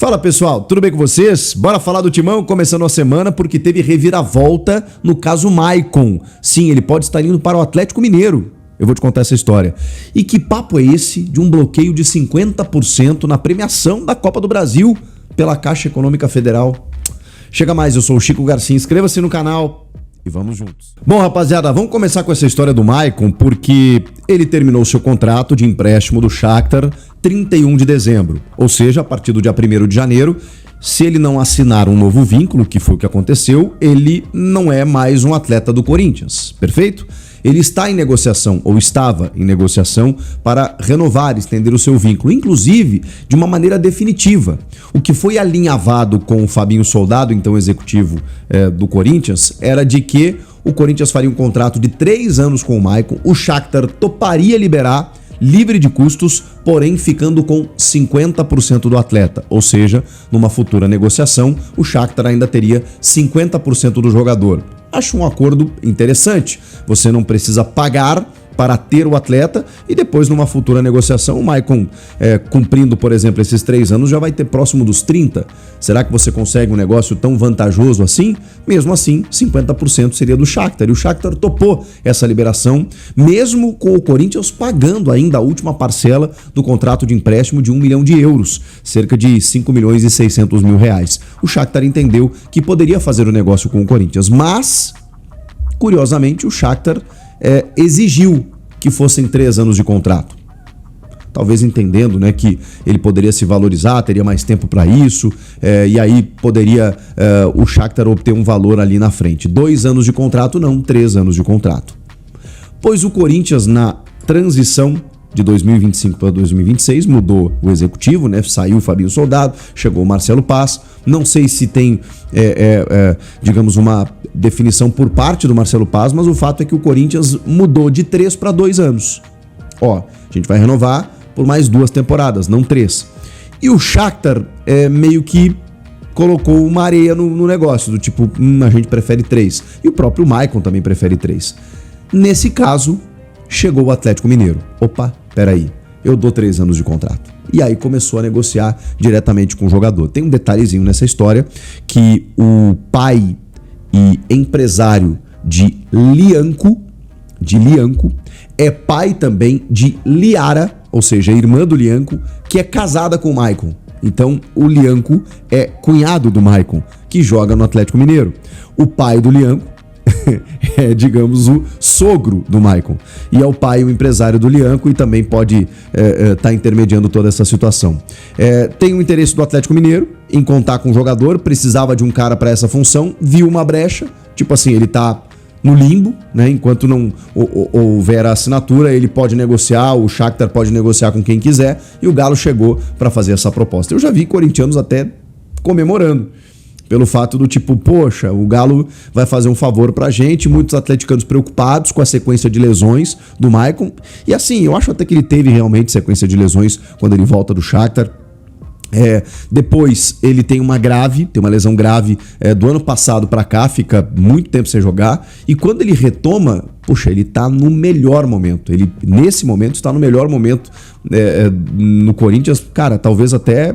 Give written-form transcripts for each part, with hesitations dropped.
Fala pessoal, tudo bem com vocês? Bora falar do Timão começando a semana porque teve reviravolta no caso Maicon. Sim, ele pode estar indo para o Atlético Mineiro. Eu vou te contar essa história. E que papo é esse de um bloqueio de 50% na premiação da Copa do Brasil pela Caixa Econômica Federal? Chega mais, eu sou o Chico Garcia, inscreva-se no canal e vamos juntos. Bom, rapaziada, vamos começar com essa história do Maicon porque ele terminou seu contrato de empréstimo do Shakhtar 31 de dezembro, ou seja, a partir do dia 1º de janeiro, se ele não assinar um novo vínculo, que foi o que aconteceu, ele não é mais um atleta do Corinthians, perfeito? Ele está em negociação, ou estava em negociação, para renovar, estender o seu vínculo, inclusive de uma maneira definitiva. O que foi alinhavado com o Fabinho Soldado, então executivo do Corinthians, era de que o Corinthians faria um contrato de 3 anos com o Maicon, o Shakhtar toparia liberar, livre de custos, porém ficando com 50% do atleta, ou seja, numa futura negociação, o Shakhtar ainda teria 50% do jogador. Acho um acordo interessante, você não precisa pagar para ter o atleta e depois numa futura negociação o Maicon cumprindo, por exemplo, esses 3 anos já vai ter próximo dos 30. Será que você consegue um negócio tão vantajoso assim? Mesmo assim, 50% seria do Shakhtar e o Shakhtar topou essa liberação, mesmo com o Corinthians pagando ainda a última parcela do contrato de empréstimo de 1 milhão de euros, cerca de 5 milhões e 600 mil reais. O Shakhtar entendeu que poderia fazer o negócio com o Corinthians, mas, curiosamente, o Shakhtar exigiu que fossem 3 anos de contrato. Talvez entendendo, né, que ele poderia se valorizar, teria mais tempo para isso, e aí poderia o Shakhtar obter um valor ali na frente. 2 anos de contrato, não, 3 anos de contrato. Pois o Corinthians, na transição de 2025 para 2026, mudou o executivo, né? Saiu o Fabinho Soldado, chegou o Marcelo Paz. Não sei se tem, digamos, uma definição por parte do Marcelo Paz, mas o fato é que o Corinthians mudou de 3 para 2 anos. Ó, a gente vai renovar por mais 2 temporadas, não 3. E o Shakhtar meio que colocou uma areia no negócio, do tipo, a gente prefere 3. E o próprio Maicon também prefere 3. Nesse caso, chegou o Atlético Mineiro. Opa, peraí, eu dou 3 anos de contrato. E aí começou a negociar diretamente com o jogador. Tem um detalhezinho nessa história que o pai e empresário de Lianco é pai também de Liara, ou seja, irmã do Lianco, que é casada com o Maicon. Então o Lianco é cunhado do Maicon, que joga no Atlético Mineiro. O pai do Lianco é, digamos, o sogro do Maicon. E é o pai e o empresário do Lianco e também pode estar intermediando toda essa situação. Tem o interesse do Atlético Mineiro em contar com o jogador, precisava de um cara para essa função, viu uma brecha, tipo assim, ele tá no limbo, né? Enquanto não houver a assinatura, ele pode negociar, o Shakhtar pode negociar com quem quiser, e o Galo chegou para fazer essa proposta. Eu já vi corintianos até comemorando, pelo fato do tipo, poxa, o Galo vai fazer um favor pra gente, muitos atleticanos preocupados com a sequência de lesões do Maicon. E assim, eu acho até que ele teve realmente sequência de lesões quando ele volta do Shakhtar. Depois ele tem uma lesão grave do ano passado pra cá, fica muito tempo sem jogar. E quando ele retoma, poxa, ele tá no melhor momento. Ele, nesse momento, está no melhor momento no Corinthians, cara, talvez até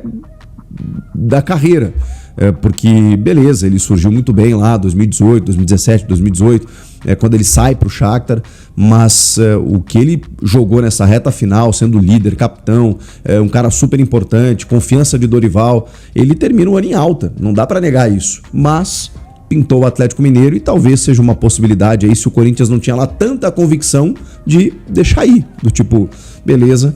da carreira. Porque, beleza, ele surgiu muito bem lá, 2018, 2017, 2018, quando ele sai pro Shakhtar, mas o que ele jogou nessa reta final, sendo líder, capitão, um cara super importante, confiança de Dorival, ele termina o ano em alta, não dá pra negar isso, mas pintou o Atlético Mineiro e talvez seja uma possibilidade aí se o Corinthians não tinha lá tanta convicção de deixar ir, do tipo, beleza,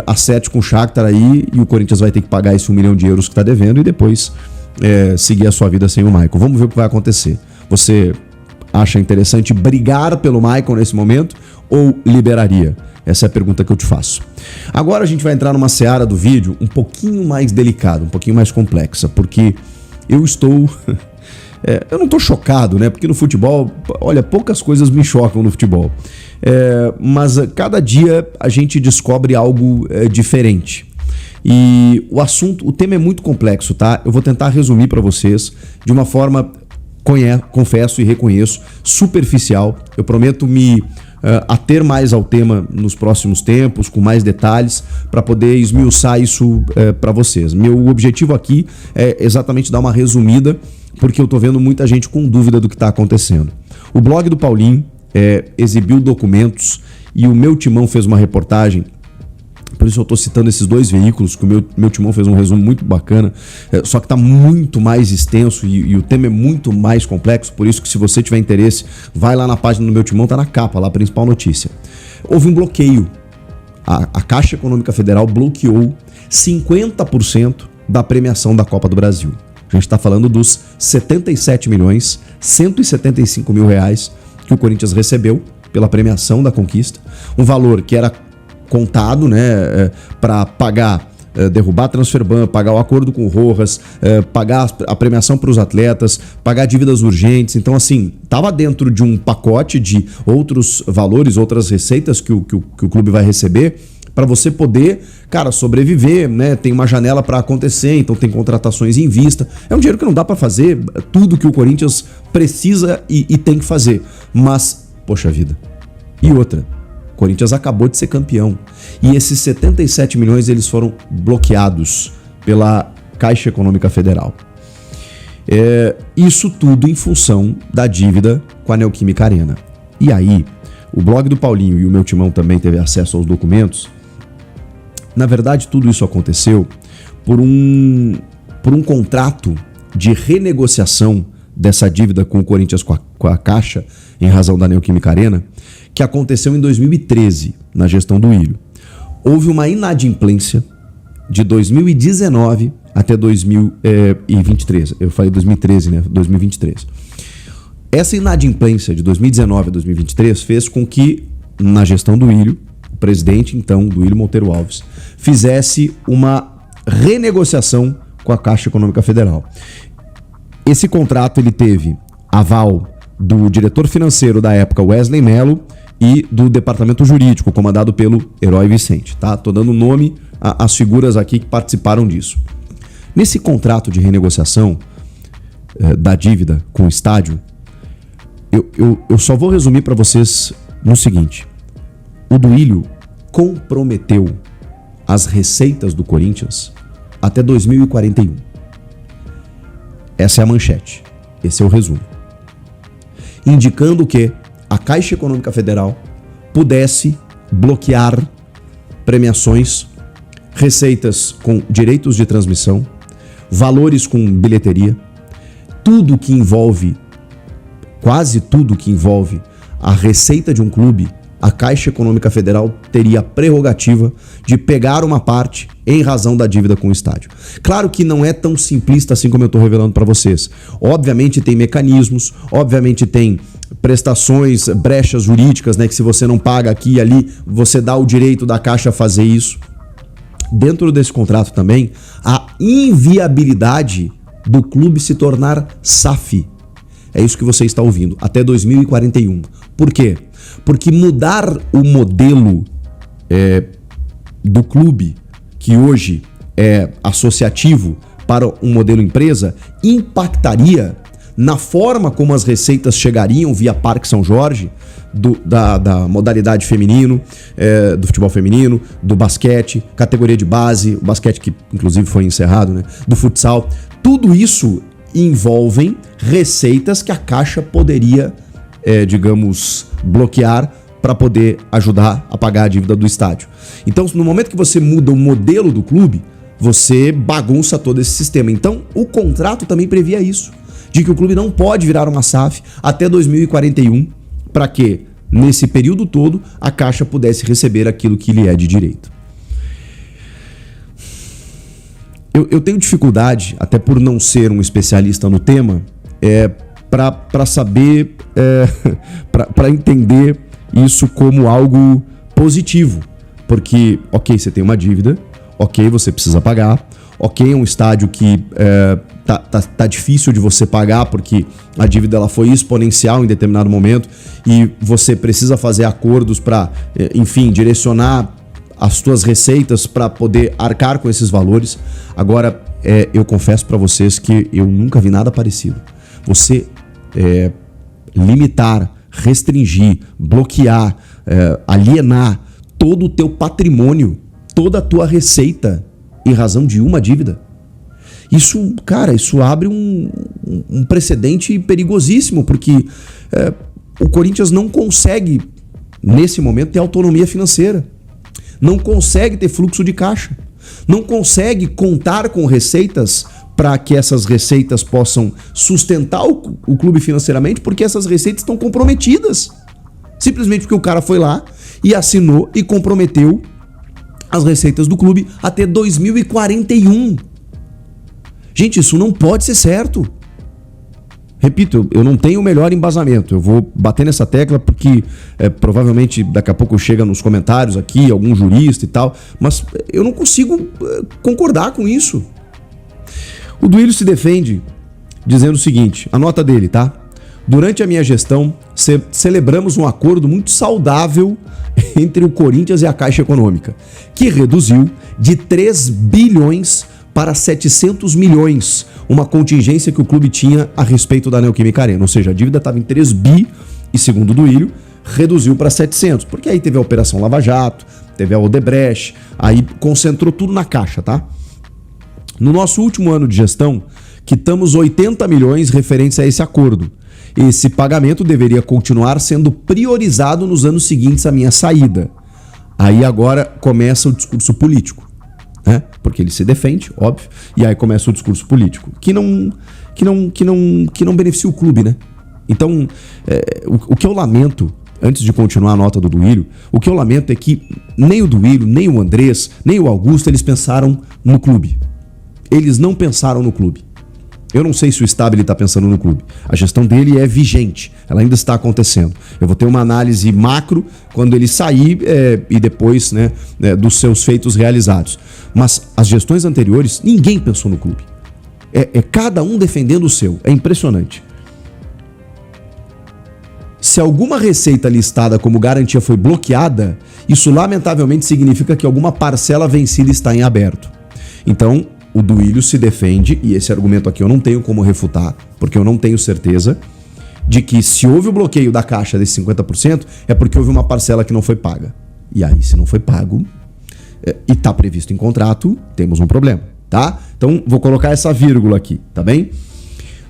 acerte com o Shakhtar aí e o Corinthians vai ter que pagar esse 1 milhão de euros que tá devendo e depois seguir a sua vida sem o Maicon. Vamos ver o que vai acontecer. Você acha interessante brigar pelo Maicon nesse momento ou liberaria? Essa é a pergunta que eu te faço. Agora a gente vai entrar numa seara do vídeo um pouquinho mais delicada, um pouquinho mais complexa, porque eu estou... eu não tô chocado, né? Porque no futebol, olha, poucas coisas me chocam no futebol. Mas cada dia a gente descobre algo diferente. E o tema é muito complexo, tá? Eu vou tentar resumir para vocês de uma forma, confesso e reconheço, superficial. Eu prometo me ater mais ao tema nos próximos tempos, com mais detalhes, para poder esmiuçar isso para vocês. Meu objetivo aqui é exatamente dar uma resumida, porque eu tô vendo muita gente com dúvida do que está acontecendo. O blog do Paulinho exibiu documentos e o Meu Timão fez uma reportagem. Por isso eu estou citando esses dois veículos, que o meu Timão fez um resumo muito bacana, só que está muito mais extenso e o tema é muito mais complexo, por isso que se você tiver interesse, vai lá na página do Meu Timão, tá na capa, lá a principal notícia. Houve um bloqueio. A Caixa Econômica Federal bloqueou 50% da premiação da Copa do Brasil. A gente está falando dos 77.175.000 reais que o Corinthians recebeu pela premiação da conquista, um valor que era contado, né, para pagar, derrubar a Transferban, pagar o acordo com o Rojas, pagar a premiação para os atletas, pagar dívidas urgentes. Então, assim, estava dentro de um pacote de outros valores, outras receitas que o clube vai receber para você poder, cara, sobreviver, né? Tem uma janela para acontecer, então tem contratações em vista. É um dinheiro que não dá para fazer tudo que o Corinthians precisa e tem que fazer. Mas, poxa vida. E outra, o Corinthians acabou de ser campeão. E esses 77 milhões eles foram bloqueados pela Caixa Econômica Federal. Isso tudo em função da dívida com a Neoquímica Arena. E aí, o blog do Paulinho e o Meu Timão também teve acesso aos documentos. Na verdade, tudo isso aconteceu por um contrato de renegociação dessa dívida com o Corinthians com a Caixa, em razão da Neoquímica Arena, que aconteceu em 2013, na gestão do Ilho. Houve uma inadimplência de 2019 até 2023. Eu falei 2013, né? 2023. Essa inadimplência de 2019 a 2023 fez com que, na gestão do Ilho, o presidente, então, do Ilho Monteiro Alves, fizesse uma renegociação com a Caixa Econômica Federal. Esse contrato ele teve aval do diretor financeiro da época, Wesley Mello, e do departamento jurídico, comandado pelo Herói Vicente, tá? Tô dando nome às figuras aqui que participaram disso. Nesse contrato de renegociação da dívida com o estádio, eu só vou resumir para vocês no seguinte: o Duílio comprometeu as receitas do Corinthians até 2041. Essa é a manchete, esse é o resumo. Indicando que a Caixa Econômica Federal pudesse bloquear premiações, receitas com direitos de transmissão, valores com bilheteria, tudo que envolve, quase tudo que envolve a receita de um clube, a Caixa Econômica Federal teria a prerrogativa de pegar uma parte em razão da dívida com o estádio. Claro que não é tão simplista assim como eu estou revelando para vocês. Obviamente tem mecanismos, obviamente tem prestações, brechas jurídicas, né, que se você não paga aqui e ali, você dá o direito da Caixa a fazer isso. Dentro desse contrato também, a inviabilidade do clube se tornar SAF. É isso que você está ouvindo, até 2041. Por quê? Porque mudar o modelo do clube, que hoje é associativo, para um modelo empresa, impactaria na forma como as receitas chegariam via Parque São Jorge, da modalidade feminino, do futebol feminino, do basquete, categoria de base, o basquete que inclusive foi encerrado, né, do futsal. Tudo isso envolvem receitas que a Caixa poderia, digamos, bloquear para poder ajudar a pagar a dívida do estádio. Então, no momento que você muda o modelo do clube, você bagunça todo esse sistema. Então, o contrato também previa isso, de que o clube não pode virar uma SAF até 2041, para que, nesse período todo, a Caixa pudesse receber aquilo que lhe é de direito. Eu tenho dificuldade, até por não ser um especialista no tema, para saber, para entender isso como algo positivo. Porque, ok, você tem uma dívida, ok, você precisa pagar, ok, é um estádio que tá difícil de você pagar porque a dívida ela foi exponencial em determinado momento e você precisa fazer acordos para, enfim, direcionar as suas receitas para poder arcar com esses valores. Agora, eu confesso para vocês que eu nunca vi nada parecido. Você limitar restringir, bloquear, alienar todo o teu patrimônio, toda a tua receita em razão de uma dívida. Isso, cara, isso abre um precedente perigosíssimo, porque o Corinthians não consegue, nesse momento, ter autonomia financeira. Não consegue ter fluxo de caixa. Não consegue contar com receitas para que essas receitas possam sustentar o clube financeiramente, porque essas receitas estão comprometidas. Simplesmente porque o cara foi lá e assinou e comprometeu as receitas do clube até 2041. Gente, isso não pode ser certo. Repito, eu não tenho o melhor embasamento. Eu vou bater nessa tecla porque provavelmente daqui a pouco chega nos comentários aqui algum jurista e tal, mas eu não consigo concordar com isso. O Duílio se defende dizendo o seguinte, a nota dele, tá? Durante a minha gestão, celebramos um acordo muito saudável entre o Corinthians e a Caixa Econômica, que reduziu de 3 bilhões para 700 milhões, uma contingência que o clube tinha a respeito da Neoquímica Arena. Ou seja, a dívida estava em 3 bi e, segundo o Duílio, reduziu para 700, porque aí teve a Operação Lava Jato, teve a Odebrecht, aí concentrou tudo na Caixa, tá? No nosso último ano de gestão, quitamos 80 milhões referentes a esse acordo. Esse pagamento deveria continuar sendo priorizado nos anos seguintes à minha saída. Aí agora começa o discurso político, né? Porque ele se defende, óbvio, e aí começa o discurso político, que não beneficia o clube, né? Então, o que eu lamento, antes de continuar a nota do Duílio, o que eu lamento é que nem o Duílio, nem o Andrés, nem o Augusto, eles pensaram no clube. Eles não pensaram no clube. Eu não sei se o Stabile está pensando no clube. A gestão dele é vigente, ela ainda está acontecendo. Eu vou ter uma análise macro quando ele sair e depois, né, dos seus feitos realizados. Mas as gestões anteriores, ninguém pensou no clube. É cada um defendendo o seu. É impressionante. Se alguma receita listada como garantia foi bloqueada, isso lamentavelmente significa que alguma parcela vencida está em aberto. Então, o Duílio se defende, e esse argumento aqui eu não tenho como refutar, porque eu não tenho certeza, de que se houve o bloqueio da Caixa desse 50%, é porque houve uma parcela que não foi paga. E aí, se não foi pago, e está previsto em contrato, temos um problema, tá? Então, vou colocar essa vírgula aqui, tá bem?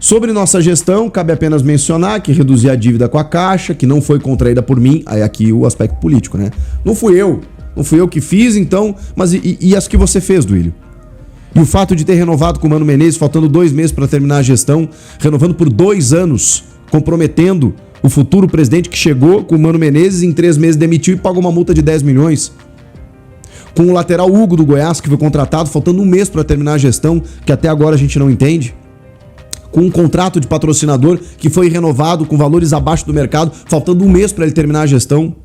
Sobre nossa gestão, cabe apenas mencionar que reduzi a dívida com a Caixa, que não foi contraída por mim, aí aqui o aspecto político, né? Não fui eu que fiz, então, mas e as que você fez, Duílio? E o fato de ter renovado com o Mano Menezes, faltando 2 meses para terminar a gestão, renovando por 2 anos, comprometendo o futuro presidente que chegou com o Mano Menezes, em 3 meses demitiu e pagou uma multa de 10 milhões. Com o lateral Hugo do Goiás, que foi contratado, faltando 1 mês para terminar a gestão, que até agora a gente não entende. Com um contrato de patrocinador que foi renovado com valores abaixo do mercado, faltando 1 mês para ele terminar a gestão.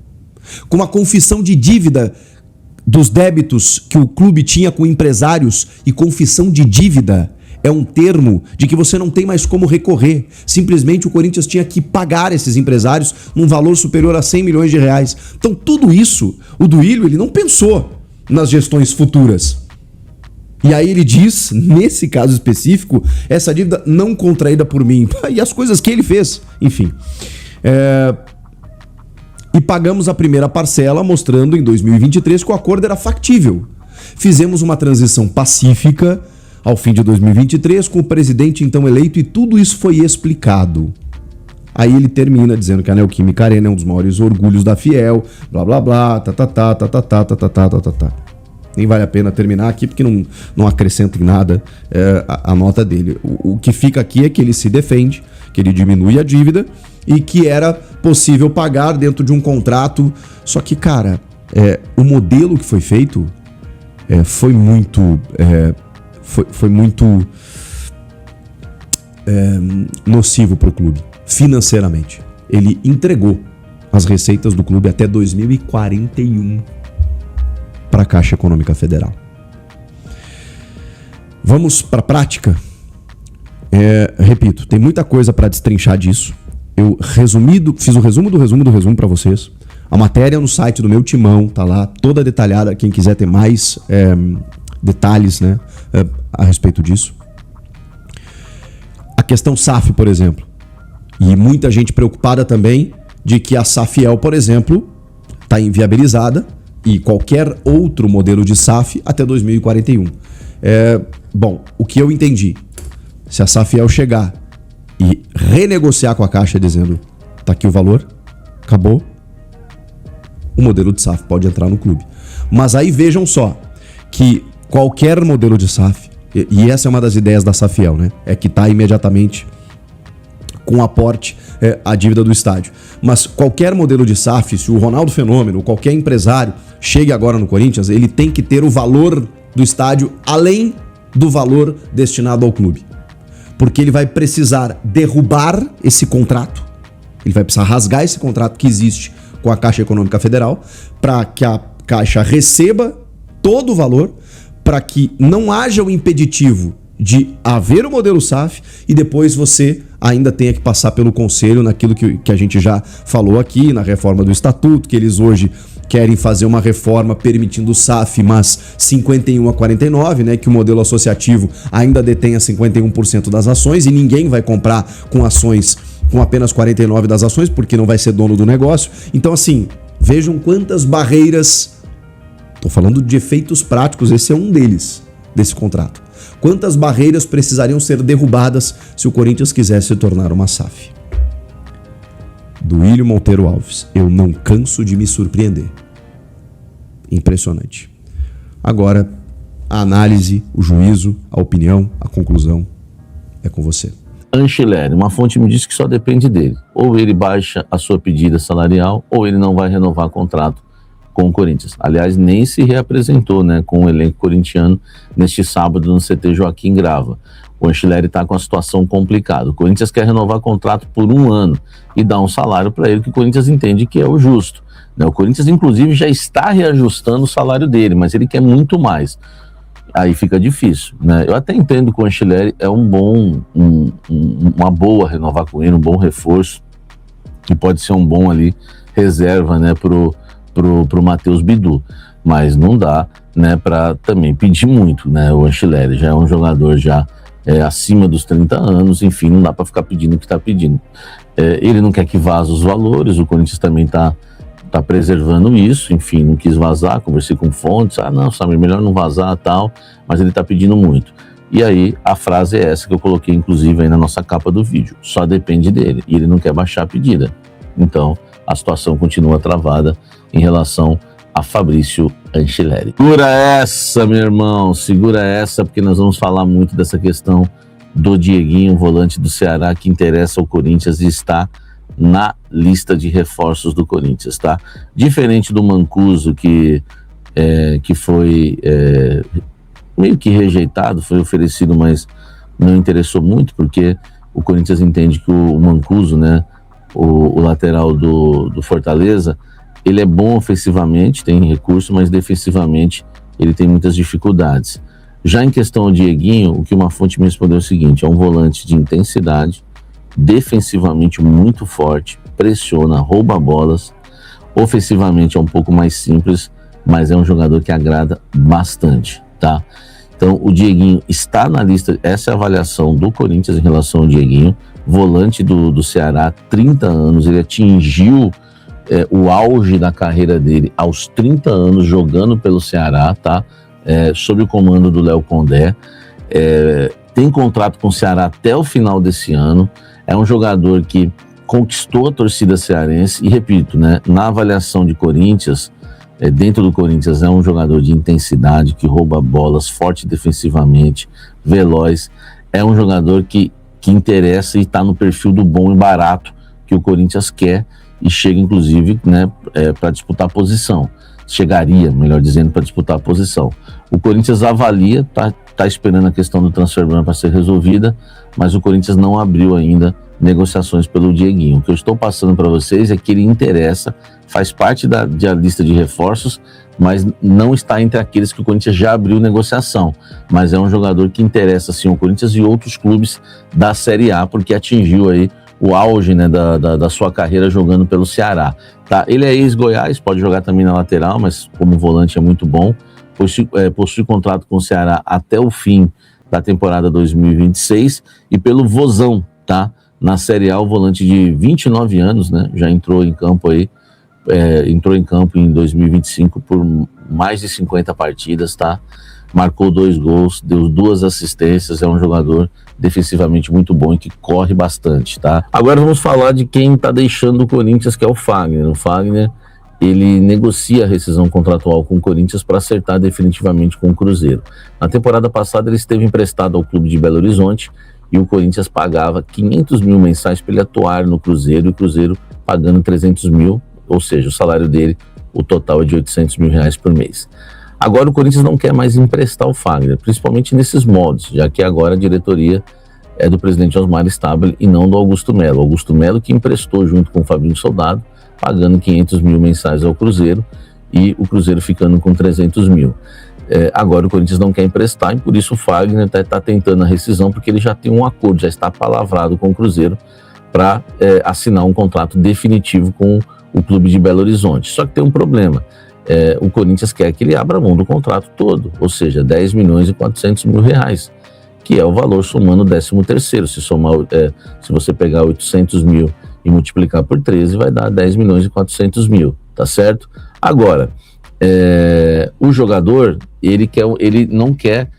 Com uma confissão de dívida dos débitos que o clube tinha com empresários, e confissão de dívida é um termo de que você não tem mais como recorrer. Simplesmente o Corinthians tinha que pagar esses empresários num valor superior a 100 milhões de reais. Então tudo isso, o Duílio, ele não pensou nas gestões futuras. E aí ele diz, nesse caso específico, essa dívida não contraída por mim. E as coisas que ele fez, enfim. E pagamos a primeira parcela, mostrando em 2023 que o acordo era factível. Fizemos uma transição pacífica ao fim de 2023 com o presidente então eleito e tudo isso foi explicado. Aí ele termina dizendo que a Neoquímica Arena é um dos maiores orgulhos da Fiel, blá blá blá, Nem vale a pena terminar aqui porque não acrescenta em nada a nota dele. O que fica aqui é que ele se defende, que ele diminui a dívida e que era possível pagar dentro de um contrato. Só que, cara, o modelo que foi feito foi muito nocivo para o clube, financeiramente. Ele entregou as receitas do clube até 2041 para a Caixa Econômica Federal. Vamos para a prática? Repito, tem muita coisa para destrinchar disso. Eu fiz o resumo do resumo para vocês. A matéria no site do meu Timão tá lá, toda detalhada. Quem quiser ter mais detalhes, né, a respeito disso. A questão SAF, por exemplo. E muita gente preocupada também de que a Safiel, por exemplo, está inviabilizada e qualquer outro modelo de SAF até 2041. Bom, o que eu entendi, se a Safiel chegar e renegociar com a Caixa dizendo, tá aqui o valor, acabou, o modelo de SAF pode entrar no clube. Mas aí vejam só, que qualquer modelo de SAF, e essa é uma das ideias da Safiel, né? É que tá imediatamente com aporte a dívida do estádio. Mas qualquer modelo de SAF, se o Ronaldo Fenômeno, qualquer empresário chegue agora no Corinthians, ele tem que ter o valor do estádio além do valor destinado ao clube. Porque ele vai precisar derrubar esse contrato, ele vai precisar rasgar esse contrato que existe com a Caixa Econômica Federal, para que a Caixa receba todo o valor, para que não haja o impeditivo de haver o modelo SAF e depois você ainda tenha que passar pelo conselho naquilo que a gente já falou aqui, na reforma do estatuto, que eles hoje querem fazer uma reforma permitindo o SAF, mas 51-49, né, que o modelo associativo ainda detenha 51% das ações e ninguém vai comprar com ações com apenas 49% das ações, porque não vai ser dono do negócio. Então, assim, vejam quantas barreiras, tô falando de efeitos práticos, esse é um deles, desse contrato. Quantas barreiras precisariam ser derrubadas se o Corinthians quisesse se tornar uma SAF? Duílio Monteiro Alves, eu não canso de me surpreender. Impressionante. Agora, a análise, o juízo, a opinião, a conclusão é com você. Anceleri, uma fonte me disse que só depende dele. Ou ele baixa a sua pedida salarial, ou ele não vai renovar contrato com o Corinthians. Aliás, nem se reapresentou, né, com o elenco corintiano neste sábado no CT Joaquim Grava. O Anceleri está com a situação complicada. O Corinthians quer renovar contrato por 1 ano e dar um salário para ele que o Corinthians entende que é o justo. O Corinthians, inclusive, já está reajustando o salário dele, mas ele quer muito mais. Aí fica difícil, né? Eu até entendo que o Anceleri é uma boa renovar com ele, um bom reforço, que pode ser um bom ali reserva, né, pro Matheus Bidu, mas não dá, né, para também pedir muito, né? O Anceleri já é um jogador já acima dos 30 anos, enfim, não dá para ficar pedindo o que está pedindo. Ele não quer que vaze os valores, o Corinthians também tá preservando isso, enfim, não quis vazar, conversei com fontes, não, Samir, melhor não vazar, tal, mas ele tá pedindo muito. E aí, a frase é essa que eu coloquei, inclusive, aí na nossa capa do vídeo, só depende dele, e ele não quer baixar a pedida. Então, a situação continua travada em relação a Fabrício Anceleri. Segura essa, meu irmão, segura essa, porque nós vamos falar muito dessa questão do Dieguinho, volante do Ceará, que interessa ao Corinthians e está na lista de reforços do Corinthians, tá? Diferente do Mancuso, que foi meio que rejeitado, foi oferecido, mas não interessou muito, porque o Corinthians entende que o Mancuso, né, o lateral do Fortaleza, ele é bom ofensivamente, tem recurso, mas defensivamente ele tem muitas dificuldades. Já em questão ao Dieguinho, o que uma fonte me respondeu é o seguinte: é um volante de intensidade, defensivamente muito forte, pressiona, rouba bolas, ofensivamente é um pouco mais simples, mas é um jogador que agrada bastante, tá? Então o Dieguinho está na lista, essa é a avaliação do Corinthians em relação ao Dieguinho, volante do Ceará, 30 anos, ele atingiu o auge da carreira dele aos 30 anos jogando pelo Ceará, tá? Sob o comando do Léo Condé, tem contrato com o Ceará até o final desse ano. É um jogador que conquistou a torcida cearense e, repito, né, na avaliação de Corinthians, dentro do Corinthians, é um jogador de intensidade, que rouba bolas, forte defensivamente, veloz. É um jogador que interessa e está no perfil do bom e barato que o Corinthians quer e chega, inclusive, né, para disputar a posição. Chegaria, melhor dizendo, para disputar a posição. O Corinthians avalia, tá esperando a questão do transfer ban para ser resolvida, mas o Corinthians não abriu ainda negociações pelo Dieguinho. O que eu estou passando para vocês é que ele interessa, faz parte da lista de reforços, mas não está entre aqueles que o Corinthians já abriu negociação. Mas é um jogador que interessa, sim, o Corinthians e outros clubes da Série A, porque atingiu aí o auge, né, da sua carreira jogando pelo Ceará. Tá? Ele é ex-Goiás, pode jogar também na lateral, mas como volante é muito bom. Possui contrato com o Ceará até o fim da temporada 2026 e pelo Vozão, tá? Na Série A, o volante de 29 anos, né, já entrou em campo aí, entrou em campo em 2025 por mais de 50 partidas, tá? Marcou 2 gols, deu 2 assistências, é um jogador defensivamente muito bom e que corre bastante, tá? Agora vamos falar de quem tá deixando o Corinthians, que é o Fagner. O Fagner, ele negocia a rescisão contratual com o Corinthians para acertar definitivamente com o Cruzeiro. Na temporada passada ele esteve emprestado ao clube de Belo Horizonte e o Corinthians pagava 500 mil mensais para ele atuar no Cruzeiro, e o Cruzeiro pagando 300 mil, ou seja, o salário dele, o total é de 800 mil reais por mês. Agora o Corinthians não quer mais emprestar o Fagner, principalmente nesses moldes, já que agora a diretoria é do presidente Osmar Stabile e não do Augusto Melo. Augusto Melo que emprestou junto com o Fabinho Soldado, pagando 500 mil mensais ao Cruzeiro e o Cruzeiro ficando com 300 mil. Agora o Corinthians não quer emprestar e por isso o Fagner está tentando a rescisão, porque ele já tem um acordo, já está palavrado com o Cruzeiro para assinar um contrato definitivo com o clube de Belo Horizonte. Só que tem um problema, o Corinthians quer que ele abra mão do contrato todo, ou seja, 10 milhões e 400 mil reais, que é o valor somando o 13º. Se você pegar 800 mil e multiplicar por 13, vai dar 10 milhões e 400 mil, tá certo? Agora, o jogador, ele não quer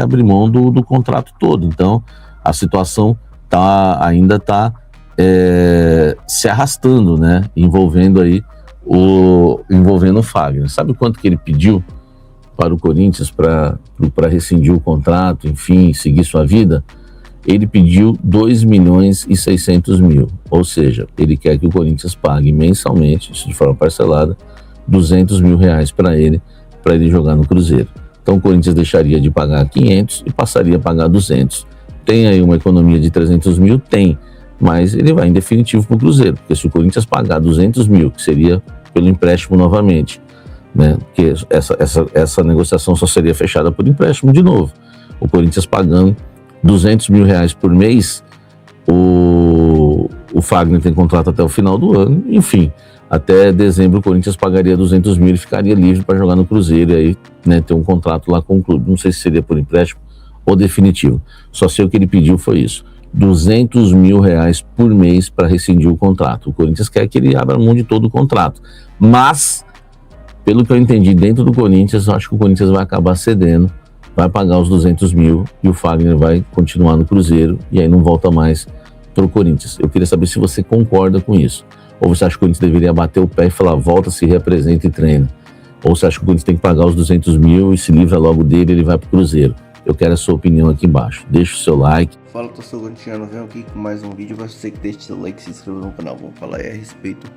abrir mão do contrato todo, então a situação ainda está se arrastando, né? Envolvendo o Fagner. Sabe quanto que ele pediu para o Corinthians para rescindir o contrato, enfim, seguir sua vida? Ele pediu 2 milhões e 600 mil, ou seja, ele quer que o Corinthians pague mensalmente, isso de forma parcelada, 200 mil reais para ele jogar no Cruzeiro. Então o Corinthians deixaria de pagar 500 e passaria a pagar 200. Tem aí uma economia de 300 mil? Tem, mas ele vai em definitivo para o Cruzeiro, porque se o Corinthians pagar 200 mil, que seria pelo empréstimo novamente, né, porque essa negociação só seria fechada por empréstimo de novo, o Corinthians pagando 200 mil reais por mês, o Fagner tem contrato até o final do ano, enfim, até dezembro o Corinthians pagaria 200 mil e ficaria livre para jogar no Cruzeiro e aí, né, ter um contrato lá com o clube. Não sei se seria por empréstimo ou definitivo, só sei o que ele pediu foi isso, 200 mil reais por mês para rescindir o contrato. O Corinthians quer que ele abra mão de todo o contrato, mas pelo que eu entendi dentro do Corinthians, eu acho que o Corinthians vai acabar cedendo, vai pagar os 200 mil e o Fagner vai continuar no Cruzeiro e aí não volta mais para o Corinthians. Eu queria saber se você concorda com isso. Ou você acha que o Corinthians deveria bater o pé e falar, volta, se representa e treina. Ou você acha que o Corinthians tem que pagar os 200 mil e se livra logo dele e ele vai para o Cruzeiro. Eu quero a sua opinião aqui embaixo. Deixa o seu like. Fala, torcedor corintiano, venho aqui com mais um vídeo. Você que deixa seu like e se inscreva no canal. Vamos falar aí a respeito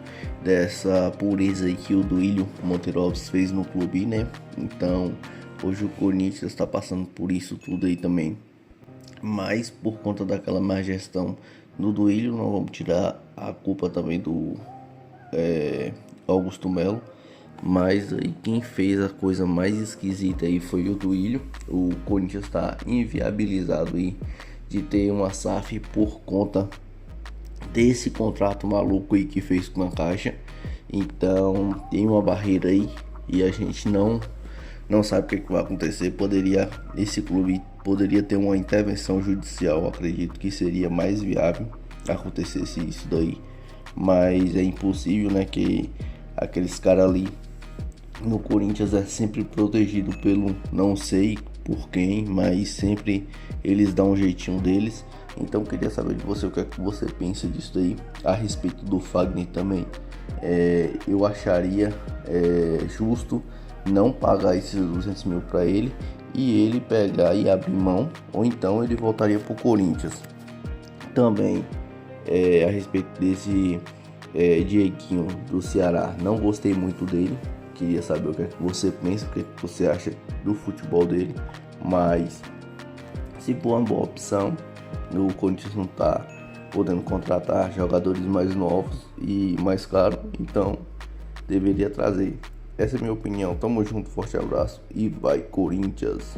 dessa pureza aí que o Duílio Monteiro Alves fez no clube, né? Então, hoje o Corinthians está passando por isso tudo aí também. Mas por conta daquela má gestão do Duílio, não vamos tirar a culpa também do Augusto Melo. Mas aí quem fez a coisa mais esquisita aí foi o Duílio. O Corinthians está inviabilizado aí de ter uma SAF por conta desse contrato maluco aí que fez com a Caixa. Então tem uma barreira aí e a gente não sabe o que vai acontecer. Esse clube poderia ter uma intervenção judicial. Acredito que seria mais viável acontecesse isso daí, mas é impossível, né? Que aqueles caras ali no Corinthians é sempre protegido pelo não sei por quem, mas sempre eles dão um jeitinho deles. Então queria saber de você o que é que você pensa disso daí a respeito do Fagner também. Eu acharia justo não pagar esses 200 mil para ele e ele pegar e abrir mão, ou então ele voltaria pro Corinthians. Também a respeito desse Dieguinho do Ceará, não gostei muito dele. Queria saber o que é que você pensa, o que é que você acha do futebol dele. Mas se for uma boa opção, o Corinthians não tá podendo contratar jogadores mais novos e mais caros, então deveria trazer. Essa é a minha opinião. Tamo junto, forte abraço e vai Corinthians!